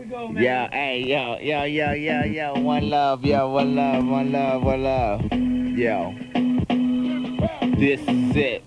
go, man. Yo, hey, yo. One love, yo, one love, one love, one love. Yo. This is it.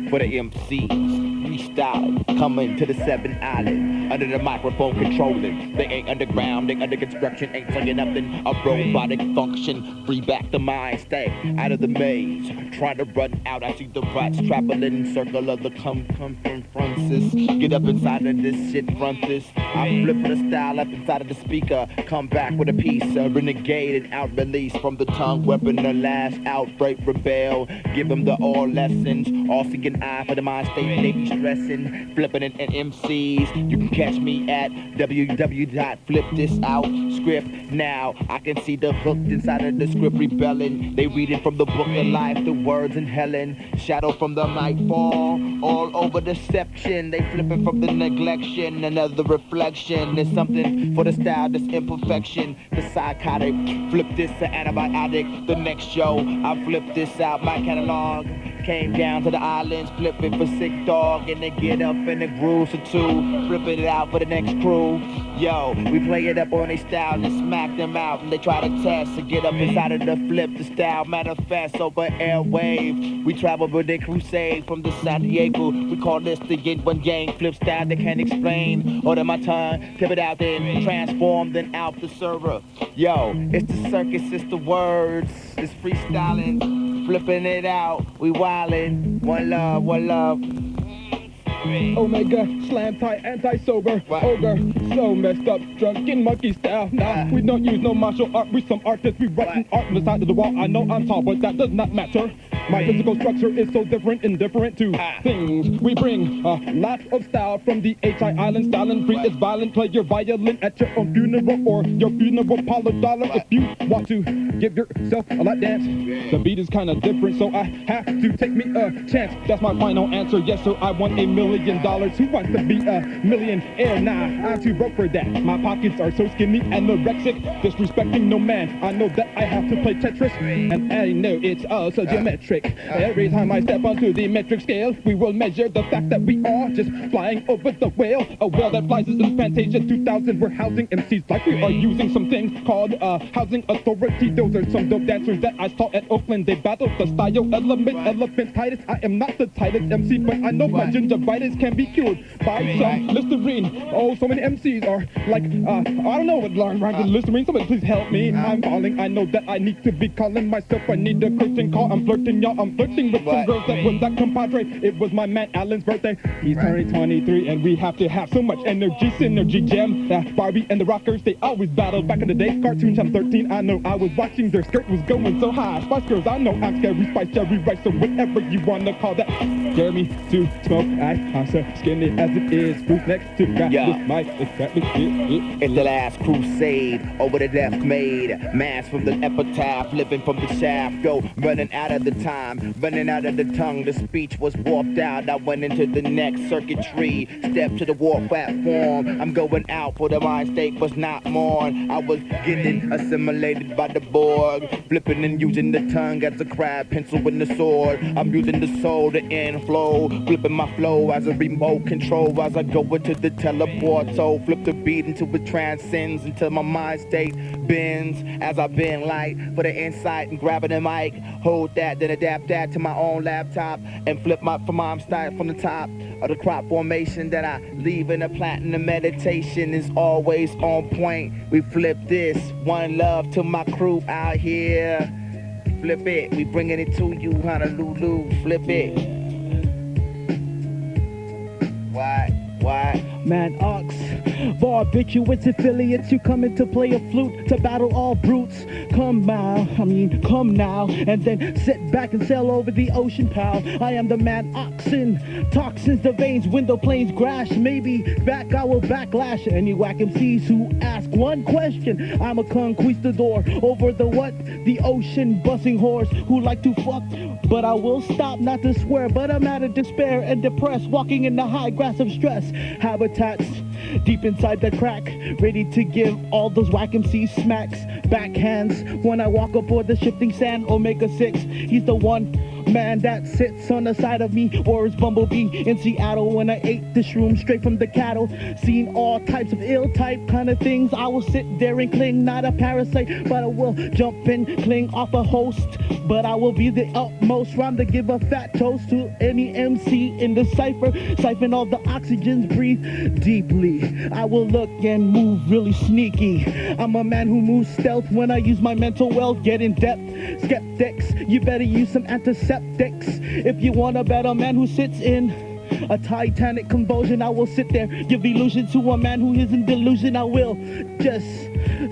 For the MCs. Freestyle. Coming to the 7 Island. Under the microphone controlling. They ain't underground, they under construction. Ain't playing nothing. A robotic function. Free back the mind. Stay out of the maze. Trying to run out. I see the rats traveling. Circle of the come from Francis. Get up inside of this shit, front this. I flip the style up inside of the speaker. Come back with a piece. Renegade and out release from the tongue. Weapon the last outbreak. Rebel. Give them the all lessons. All seeking eye for the mind state. They be stressing. Flipping it and MCs. You can catch me at www.flipthisout. Script now. I can see the hook inside of the script rebelling. They reading from the book of life. The words in Helen. Shadow from the nightfall. All over deception. They flipping from the neglection. Another reflection. There's something for the style. This imperfection. The psychotic. Flip this to antibiotic. The next show. I flip this out. My catalog. Came down to the islands, flipping for sick dog, and then get up in the grooves or two, flipping it out for the next crew. Yo, we play it up on their style and smack them out, and they try to test to get up inside of the flip. The style manifests over airwaves. We travel with the crusade from the San Diego. We call this the Yin One Gang flip style they can't explain. Order my tongue, tip it out, then transform, then out the server. Yo, it's the circus, it's the words, it's freestyling. Flipping it out, we wildin', one love, one love. Omega, slam tight, anti-sober, ogre, so messed up, drunken monkey style. Nah, we don't use no martial art, we some artists, we writing art on the side of the wall. I know I'm tall, but that does not matter. My physical structure is so different, indifferent to things. We bring lots of style from the HI Island. Styling free is violent. Play your violin at your own funeral or your funeral parlor dollar. If you want to give yourself a lap dance, the beat is kind of different, so I have to take me a chance. That's my final answer. Yes, sir, I want $1 million. Who wants to be a millionaire? Nah, I'm too broke for that. My pockets are so skinny and anorexic, disrespecting no man. I know that I have to play Tetris, and I know it's also geometric. Every time I step onto the metric scale, we will measure the fact that we are just flying over the whale. A whale that flies is in Fantasia 2000. We're housing MCs like we are using some things called housing authority. Those are some dope dancers that I saw at Oakland. They battled the style element, elephantitis. I am not the tightest MC, but I know my gingivitis can be cured by some Listerine. Oh, so many MCs are like, I don't know what rhymes with Listerine. Somebody please help me. I'm falling. I know that I need to be calling myself. I need a curtain call. I'm flirting, y'all. I'm flirting with some girls that was that compadre. It was my man Alan's birthday. He's turning 23 and we have to have so much energy, synergy, gem. Barbie and the Rockers, they always battled back in the day. Cartoons, I'm 13, I know I was watching. Their skirt was going so high. Spice Girls, I know I'm scary. Spice Jerry Rice, so whatever you wanna call that. Jeremy to smoke, I'm so skinny as it is. Who's next to grab this mic? It's the last crusade over the death made. Mass from the epitaph, living from the shaft. Yo, running out of the time, running out of the tongue. The speech was warped out. I went into the next circuitry. Step to the war platform. I'm going out for the mind state was not mourn. I was getting assimilated by the Borg. Flipping and using the tongue as a crab, pencil in the sword. I'm using the soul to inflow. Flipping my flow as a remote control as I go into the teleport. So flip the beat until it transcends, until my mind state bends. As I bend light for the insight and grabbing the mic. Hold that, then adapt that to my own laptop and flip my style from the top of the crop formation that I leave in a platinum meditation is always on point. We flip this, one love to my crew out here. Flip it, we bringing it to you, Honolulu. Flip it. Why? Man, Ox, barbiturates affiliates, you come in to play a flute to battle all brutes. Come now, and then sit back and sail over the ocean, pal. I am the man Oxen, toxins, the veins, window planes, grash. Maybe back I will backlash any whack MCs who ask one question. I'm a conquistador over the what? The ocean bussing horse who like to fuck. But I will stop not to swear, but I'm out of despair and depressed, walking in the high grass of stress. Habitats deep inside the crack, ready to give all those whack MCs smacks, backhands. When I walk aboard the shifting sand, Omega 6, he's the one man that sits on the side of me, or is Bumblebee in Seattle when I ate the shroom straight from the cattle. Seen all types of ill type kind of things. I will sit there and cling, not a parasite, but I will jump and cling off a host. But I will be the utmost rhyme to give a fat toast to any MC in the cipher. Siphon all the oxygens, breathe deeply. I will look and move really sneaky. I'm a man who moves stealth when I use my mental wealth. Get in depth, skeptics, you better use some antiseptics. If you want a better man who sits in a titanic convulsion, I will sit there, give illusion to a man who is in delusion. I will just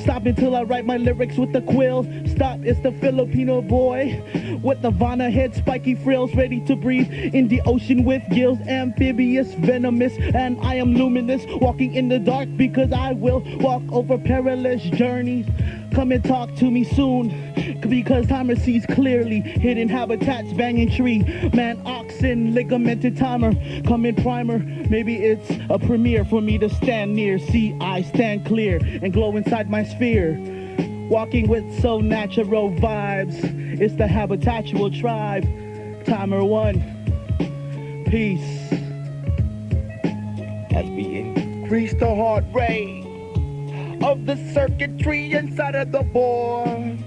stop until I write my lyrics with a quill. Stop, it's the Filipino boy with the Vanna head, spiky frills, ready to breathe in the ocean with gills, amphibious, venomous, and I am luminous, walking in the dark because I will walk over perilous journeys. Come and talk to me soon, because timer sees clearly. Hidden habitats, banging tree, man, oxen, ligamented timer, come in primer. Maybe it's a premiere for me to stand near. See, I stand clear and glow inside my sphere. Walking with so natural vibes, it's the habitatual tribe. Timer 1, peace. As we increase the heart rate of the circuitry inside of the board.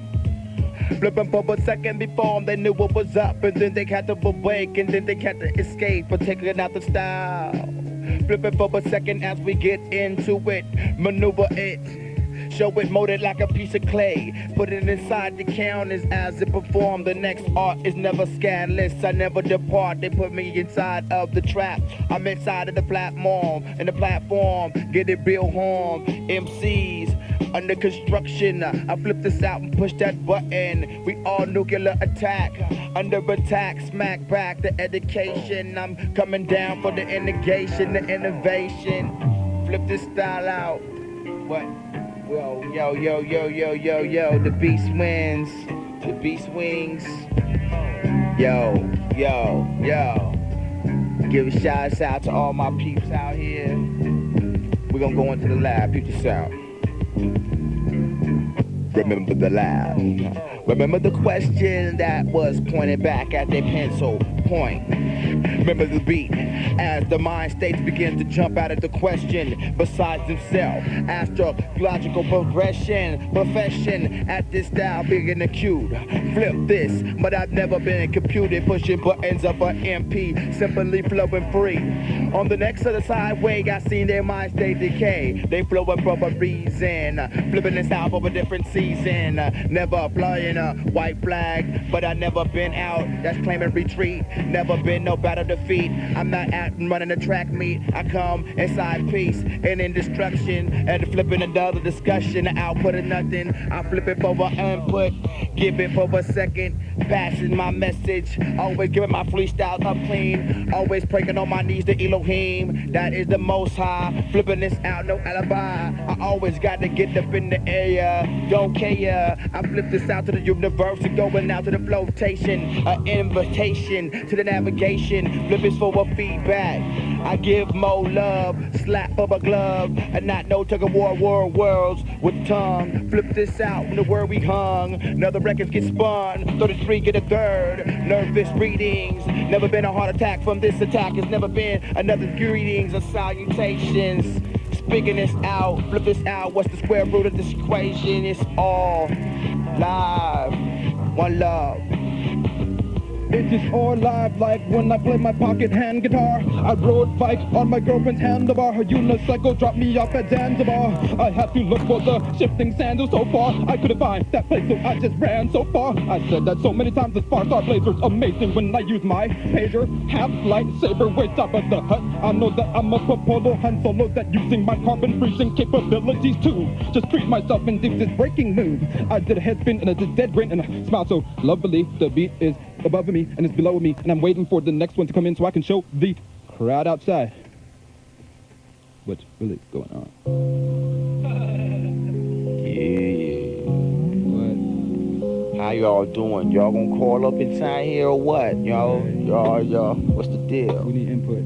Flipping for a second before they knew what was up, and then they had to awake, and then they had to escape, but taking out the style. Flipping for a second as we get into it, maneuver it, show it molded like a piece of clay, put it inside the counters as it performed. The next art is never scandalous, I never depart. They put me inside of the trap, I'm inside of the platform, and the platform get it real home. MCs under construction, I flip this out and push that button. We all nuclear attack, under attack, smack back the education. I'm coming down for the integration, the innovation. Flip this style out. What? Yo, yo, yo, yo, yo, yo, yo, the beast wins, the beast wings. Yo, yo, yo. Give a shout out to all my peeps out here. We're gonna go into the lab, peep this out. Remember the lab. Remember the question that was pointed back at their pencil point. Remember the beat as the mind states begin to jump out of the question besides himself. Astrological progression, profession at this style being acute. Flip this, but I've never been computed pushing buttons of an MP, simply flowing free. On the next other sideway, I seen their mind state decay. They flowing for a reason, flipping this out for a different season. Never flying a white flag, but I never been out. That's claiming retreat. Never been no battle defeat. I'm not out and running a track meet. I come inside peace and in destruction, and flipping another discussion. The output of nothing. I flip it for an input, give it for a second, passing my message. Always giving my freestyles up clean. Always praying on my knees to Elohim. That is the most high. Flipping this out, no alibi. I always got to get up in the air. Don't care. I flip this out to the universe and going out to the flotation. An invitation to the navigation. Flip is for a feedback. I give more love. Slap of a glove. And not no tug of war worlds with tongue. Flip this out from the word we hung. Another records get spun. 33 get a third. Nervous readings. Never been a heart attack from this attack. It's never been another greetings or salutations. Speaking this out, flip this out. What's the square root of this equation? It's all live. One love. It is all live like when I play my pocket hand guitar. I rode bike on my girlfriend's handlebar. Her unicycle dropped me off at Zanzibar. I had to look for the shifting sandals so far. I couldn't find that place, so I just ran so far. I said that so many times as far. Star Blazer's amazing when I use my pager. Half lightsaber way top of the hut. I know that I'm a Popolo Han Solo, that using my carbon freezing capabilities too. Just treat myself in deepest breaking mood. I did a head spin and I did dead grin and I smiled so lovely. The beat is above me and it's below me, and I'm waiting for the next one to come in so I can show the crowd outside what's really going on. Yeah. What? How y'all doing? Y'all gonna call up inside here or what? Y'all, what's the deal? We need input.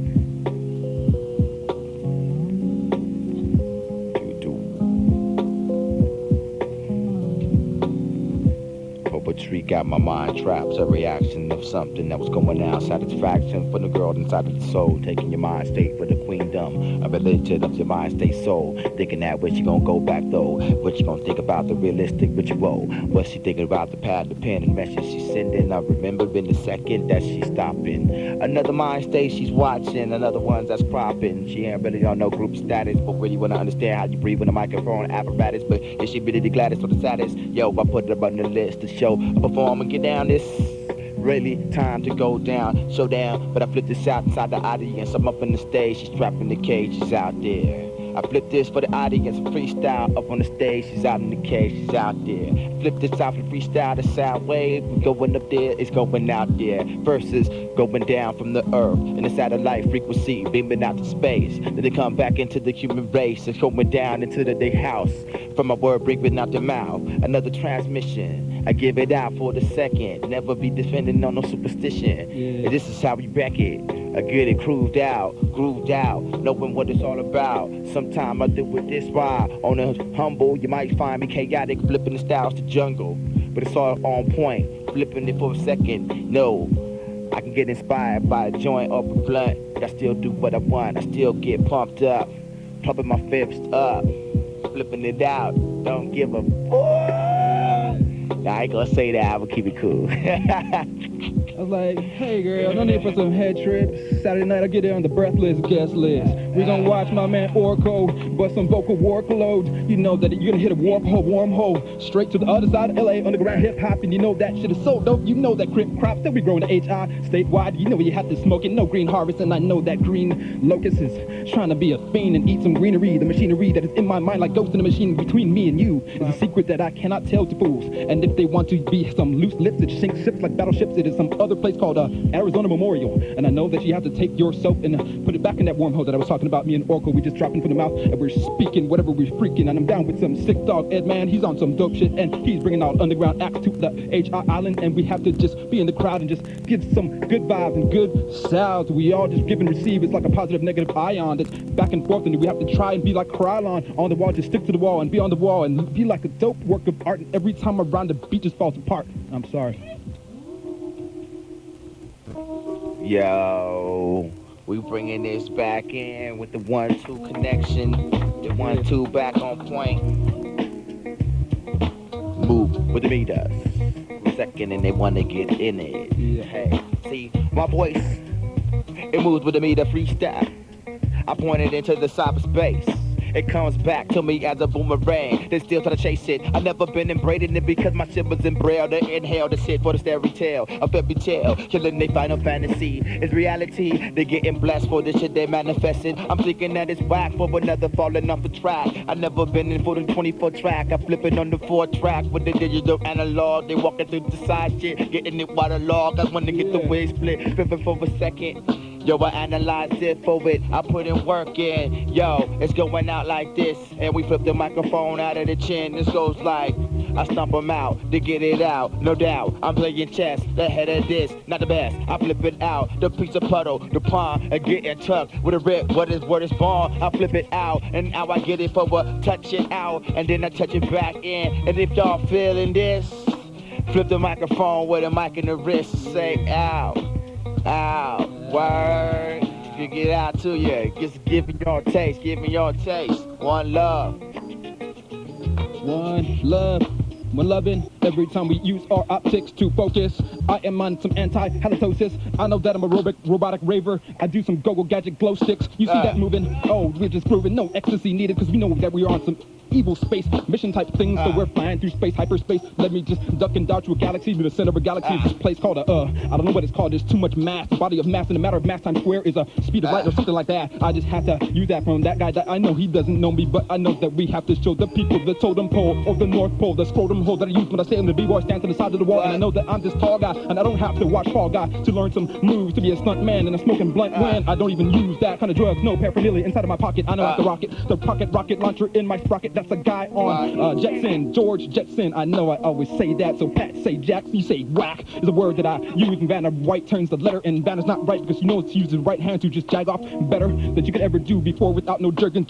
a tree, got my mind trapped. A reaction of something that was going on. Satisfaction for the girl inside of the soul. Taking your mind state for the queendom. A religion of your mind state soul. Thinking that where she gonna go back though. What you gonna think about the realistic ritual. What she thinking about the pad, the pen, and message she's sending. I remember in the second that she's stopping. Another mind state she's watching. Another one that's cropping. She ain't really on no group status, but really wanna understand how you breathe with a microphone apparatus. But is she really the gladdest or the saddest? Yo, I put her on the list to show, perform, and get down this. Really time to go down, show down. But I flip this out inside the audience. I'm up on the stage, she's trapped in the cage, she's out there. I flip this for the audience, freestyle up on the stage, she's out in the cage, she's out there. Flip this out for freestyle, the sound wave, we going up there, it's going out there. Verses going down from the earth, in the satellite frequency, beaming out to space. Then they come back into the human race, it's going down into the day house. From my word breathing out the mouth, another transmission. I give it out for the second, never be defending on no superstition. And this is how we wreck it. I get it grooved out, knowing what it's all about. Sometime I do it this way. On a humble, you might find me chaotic, flipping the styles to jungle. But it's all on point, flipping it for a second. No, I can get inspired by a joint or a blunt. But I still do what I want, I still get pumped up. Pumping my fists up, flipping it out, don't give a fuck. Nah, I ain't gonna say that, I'm gonna keep it cool. I was like, hey girl, no need for some head trips. Saturday night I get there on the breathless guest list. We gonna watch my man Orko bust some vocal workload. You know that you're gonna hit a warp hole, wormhole, straight to the other side of LA, underground hip hop, and you know that shit is so dope. You know that crip crop still be growing the HI statewide. You know you have to smoke it, no green harvest, and I know that green locust is trying to be a fiend and eat some greenery. The machinery that is in my mind like ghost in the machine between me and you is a secret that I cannot tell to fools. And if they want to be some loose lips that sink ships like battleships, it is some other place called Arizona Memorial. And I know that you have to take your soap and put it back in that wormhole that I was talking about. Me and Orko, we just dropping from the mouth and we're speaking whatever we're freaking. And I'm down with some sick dog Ed, man. He's on some dope shit and he's bringing out underground acts to the HI Island. And we have to just be in the crowd and just give some good vibes and good sounds. We all just give and receive. It's like a positive negative ion that's back and forth. And we have to try and be like Krylon on the wall. Just stick to the wall and be on the wall and be like a dope work of art. And every time around the beat just falls apart. I'm sorry. Yo, we bringing this back in with the 1-2 connection, the 1-2 back on point. Move with the meters, second and they want to get in it. Yeah. Hey, see, my voice, it moves with the meter freestyle. I point it into the cyberspace. It comes back to me as a boomerang. They still try to chase it. I never been embraiding it because my shit was in braille. To inhale the shit for the fairy tale of every tale. Killing their final fantasy. It's reality. They getting blessed for the shit they manifested. I'm thinking that it's whack for another falling off the track. I never been in for the 24 track. I flipping on the 4 track with the digital analog. They walking through the side shit, getting it waterlogged. I wanna get the way split, flipping for a second. Yo, I analyze it for it, I put in work in. Yo, it's going out like this, and we flip the microphone out of the chin. This goes like, I stomp them out to get it out, no doubt. I'm playing chess, the head of this, not the best. I flip it out, the piece of puddle, the palm, and getting tucked with a rip. What is born? I flip it out, and now I get it for a touch it out, and then I touch it back in. And if y'all feeling this, flip the microphone with a mic in the wrist, say ow, ow. Word, you get out to you. Just giving your taste, One love. One love. One loving. Every time we use our optics to focus, I am on some anti-halitosis. I know that I'm a robotic raver. I do some go-go gadget glow sticks. You see that moving? Oh, we're just proving no ecstasy needed because we know that we are on some evil space mission type things. So we're flying through space, hyperspace. Let me just duck and dodge to a galaxy. To the center of a galaxy is this place called I don't know what it's called. There's too much mass. The body of mass in a matter of mass times square is a speed of light or something like that. I just have to use that from that guy that I know he doesn't know me, but I know that we have to show the people the totem pole or the North Pole, the scrotum hole that I use when I say I'm the B-boy stand to the side of the wall. And I know that I'm this tall guy and I don't have to watch Fall Guy to learn some moves to be a stunt man and a smoking blunt when I don't even use that kind of drugs. No paraphernalia inside of my pocket. I know I have to rocket the pocket rocket launcher in my sprocket. That's a guy on Jetson, George Jetson. I know I always say that, so Pat say Jack, you say whack is a word that I use. And Vanna White turns the letter, and Vanna's not right because she knows to use his right hand to just jag off better than you could ever do before without no jerking,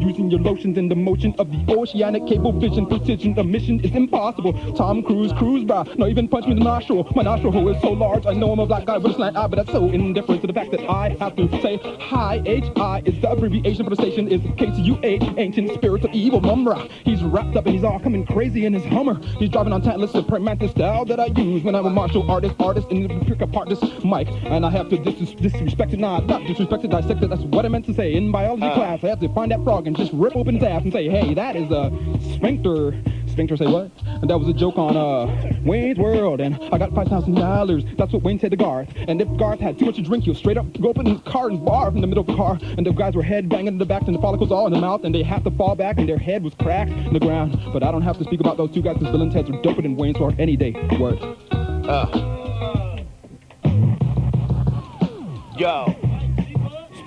using your lotions in the motion of the oceanic cable vision. Precision of mission is impossible. Tom Cruise, bro. No, even punch me in the nostril. My nostril hole is so large, I know I'm a black guy with a slant eye, but that's so indifferent to the fact that I have to say hi. H-I is the abbreviation for the station is KTUH, ancient spirits of evil mumra. He's wrapped up and he's all coming crazy in his Hummer. He's driving on tantalus, the pragmatic style that I use when I'm a martial artist, and pick apart this mic. And I have to disrespect it, not disrespect it, dissect it. That's what I meant to say in biology class. I have to find that frog and just rip open his ass and say, hey, that is a sphincter. Sphincter say what? And that was a joke on Wayne's World. And I got $5,000. That's what Wayne said to Garth. And if Garth had too much to drink, he'll straight up go open his car and bar from the middle of the car. And the guys were head banging in the back and the follicles all in the mouth. And they had to fall back and their head was cracked in the ground. But I don't have to speak about those two guys because Dylan's heads are doper than Wayne's World any day. Word. Yo,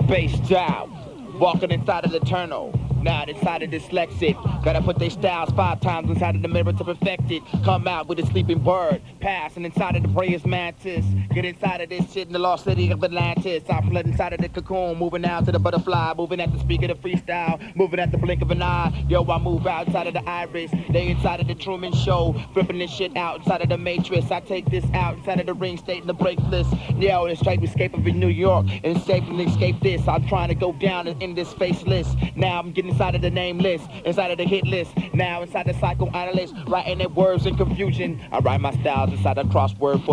spaced out, walking inside of the eternal. Now inside of dyslexic, gotta put their styles 5 times inside of the mirror to perfect it. Come out with a sleeping bird, pass and inside of the prayer's mantis. Get inside of this shit in the lost city of Atlantis. I flood inside of the cocoon, moving out to the butterfly, moving at the speed of the freestyle, moving at the blink of an eye. Yo, I move outside of the iris, they inside of the Truman Show, flipping this shit out inside of the Matrix. I take this out inside of the ring state and the break list. Yo, the straight escape of in New York, and escape this. I'm trying to go down in this faceless. Now I'm getting inside of the name list, inside of the hit list. Now inside the psychoanalyst, writing their words in confusion. I write my styles inside the crossword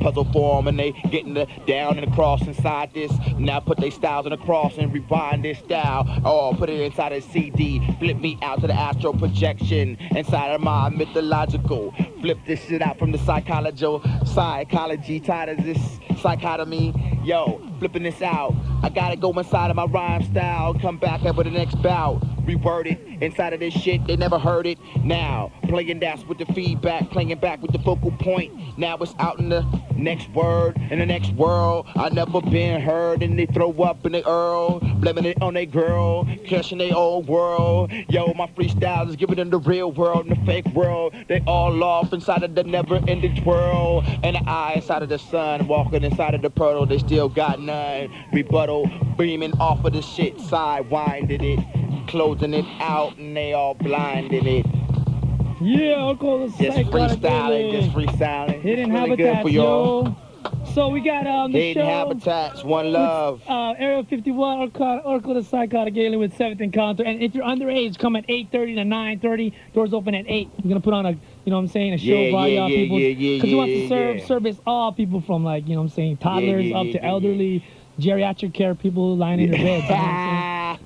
puzzle form, and they getting the down and across inside this. Now put their styles in the cross and rewind this style. Oh, put it inside a CD, flip me out to the astral projection inside of my mythological. Flip this shit out from the psychology, tired of this psychotomy. Yo, flipping this out. I gotta go inside of my rhyme style, come back up with the next bout. Reword it inside of this shit, they never heard it. Now, playing that's with the feedback, playing back with the focal point. Now it's out in the next word, in the next world. I never been heard, and they throw up in the earl, blaming it on they girl, crushing their old world. Yo, my freestyle is giving them the real world and the fake world. They all off inside of the never-ending twirl. And the eye inside of the sun, walking inside of the pearl, they still got none. Rebuttal, beaming off of the shit, sidewinding it, closing it out, and they all blinding it. Yeah, Orko the Just freestyling. Hidden really Habitats, good for y'all. yo. So we got the Hidden show. Habitats, one love. Area 51, Orko the Sykotic alien with 7th Encounter. And if you're underage, come at 8:30 to 9:30. Doors open at 8. We're going to put on a, you know what I'm saying, a show by y'all people. Because we want to service all people from, like, you know what I'm saying, toddlers up to elderly, geriatric care people lying in their beds. You know what I'm saying?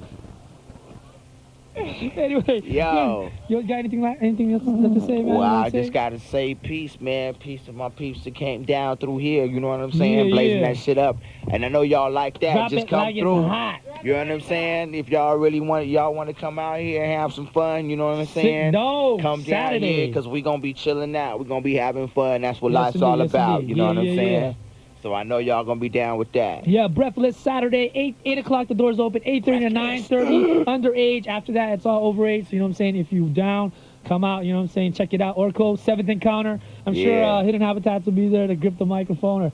Anyway, yo, you got anything else to say, man? Well, I just gotta say peace, man. Peace to my peeps that came down through here. You know what I'm saying? Blazing that shit up. And I know y'all like that. Drop just it come like through. It's hot. You know what I'm saying? If y'all really want to come out here and have some fun, you know what I'm saying? Come down here because we gonna be chilling out. We're gonna be having fun. That's what life's all about. You know what I'm saying? So I know y'all gonna be down with that. Yeah, Breathless Saturday, 8 o'clock, the doors open, 8:30 to 9:30. Underage, after that, it's all overage. So, you know what I'm saying? If you down, come out, you know what I'm saying? Check it out. Orko, 7th Encounter. I'm sure Hidden Habitats will be there to grip the microphone or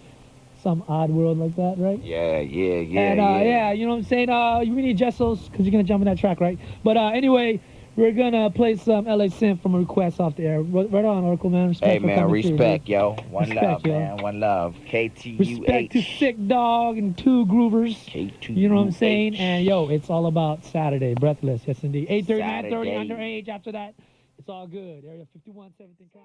some odd world like that, right? Yeah. And, you know what I'm saying? We need Jessos, because you're going to jump in that track, right? But anyway, we're going to play some LA Synth from a request off the air. Right on, Orko, man. Respect hey, man, respect, through, yo. One love, man. One love. KTUH. Respect to Sick Dog and 2 Groovers. KTUH. You know what I'm saying? And, yo, it's all about Saturday. Breathless, yes, indeed. 8:30, 9:30, underage. After that, it's all good. Area 51, 7th Encounter.